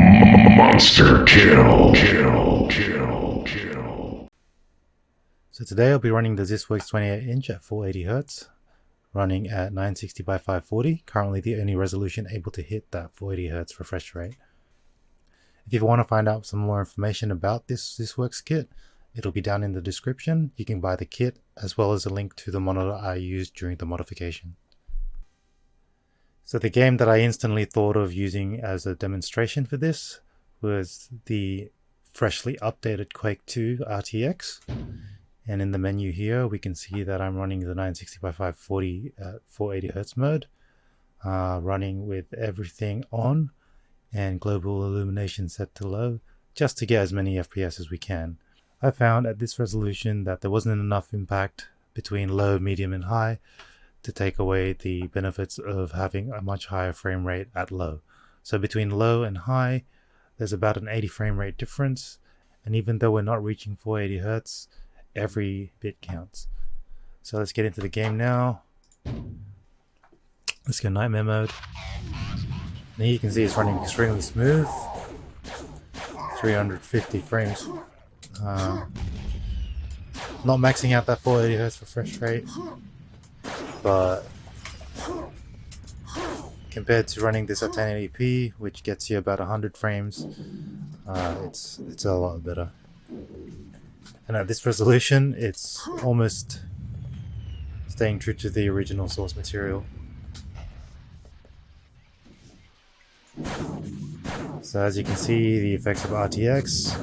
Monster kill. So today I'll be running the ZisWorks 28-inch at 480Hz, running at 960 by 540, currently the only resolution able to hit that 480Hz refresh rate. If you want to find out some more information about this ZisWorks kit, it'll be down in the description. You can buy the kit as well as a link to the monitor I used during the modification. So the game that I instantly thought of using as a demonstration for this was the freshly updated Quake 2 RTX. And in the menu here, we can see that I'm running the 960 by 540 at 480Hz mode, running with everything on and global illumination set to low, just to get as many FPS as we can. I found at this resolution that there wasn't enough impact between low, medium and high to take away the benefits of having a much higher frame rate at low. So between low and high, there's about an 80 frame rate difference, and even though we're not reaching 480Hz, every bit counts. So let's get into the game now. Let's go nightmare mode. And here you can see it's running extremely smooth, 350 frames. Not maxing out that 480Hz refresh rate, but compared to running this at 1080p, which gets you about 100 frames, it's a lot better. And at this resolution, it's almost staying true to the original source material. So as you can see, the effects of RTX,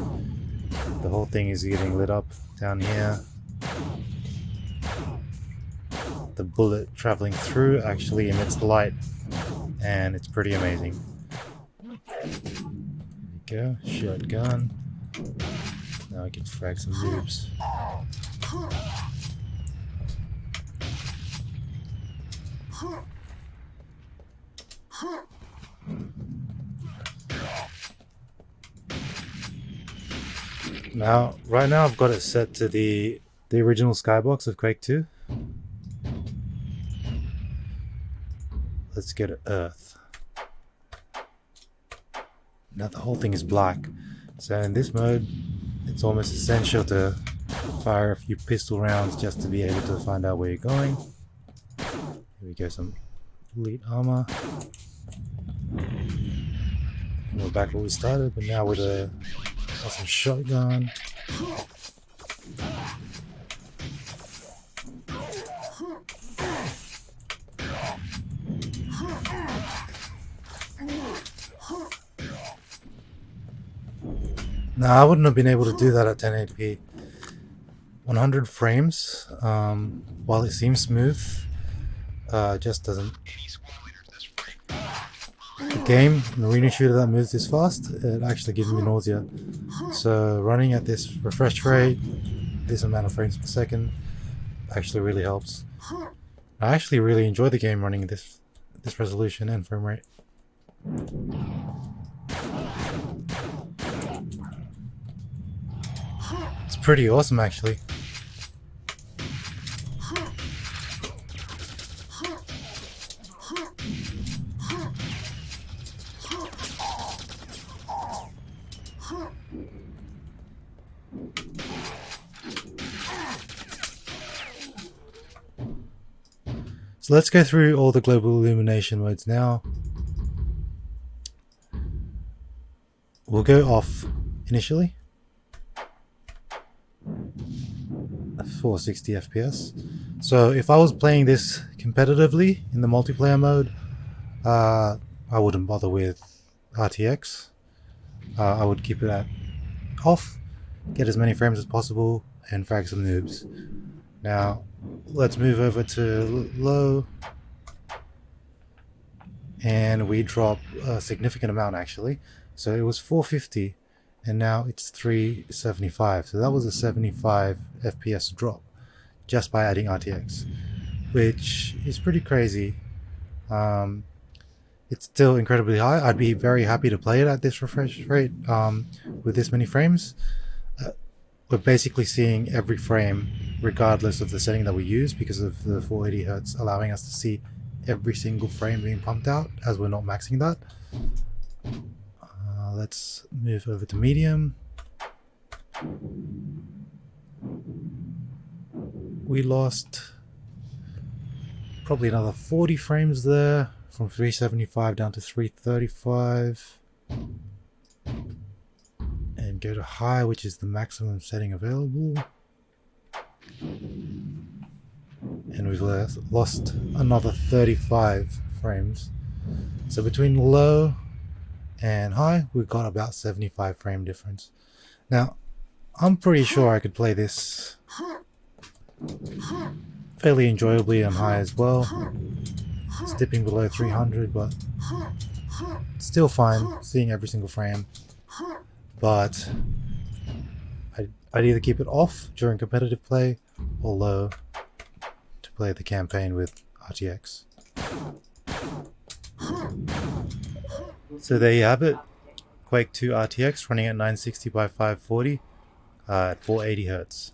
the whole thing is getting lit up down here. The bullet traveling through actually emits the light, and it's pretty amazing. There we go, shotgun. Now I can frag some noobs. Now, right now I've got it set to the original skybox of Quake 2. Let's get Earth. Now the whole thing is black. So in this mode, it's almost essential to fire a few pistol rounds just to be able to find out where you're going. Here we go, some elite armor. And we're back where we started, but now with a awesome shotgun. Now I wouldn't have been able to do that at 1080p. 100 frames, while it seems smooth, just doesn't. The game, an arena shooter that moves this fast, it actually gives me nausea. So running at this refresh rate, this amount of frames per second, actually really helps. I actually really enjoy the game running this resolution and frame rate. It's pretty awesome actually. So let's go through all the global illumination modes now. We'll go off initially. 460 FPS. So if I was playing this competitively in the multiplayer mode, I wouldn't bother with RTX. I would keep it at off, get as many frames as possible, and frag some noobs. Now let's move over to low, and we drop a significant amount actually. So it was 450 and now it's 375, so that was a 75 FPS drop just by adding RTX, which is pretty crazy. It's still incredibly high. I'd be very happy to play it at this refresh rate with this many frames. We're basically seeing every frame regardless of the setting that we use because of the 480Hz allowing us to see every single frame being pumped out as we're not maxing that. let's move over to medium. We lost probably another 40 frames there, from 375 down to 335. And go to high, which is the maximum setting available. And we've lost another 35 frames. So between low and high, we've got about 75 frame difference. Now, I'm pretty sure I could play this fairly enjoyably on high as well. It's dipping below 300, but still fine, seeing every single frame. But I'd either keep it off during competitive play or low to play the campaign with RTX. So there you have it. Quake 2 RTX running at 960 by 540 at 480 Hz.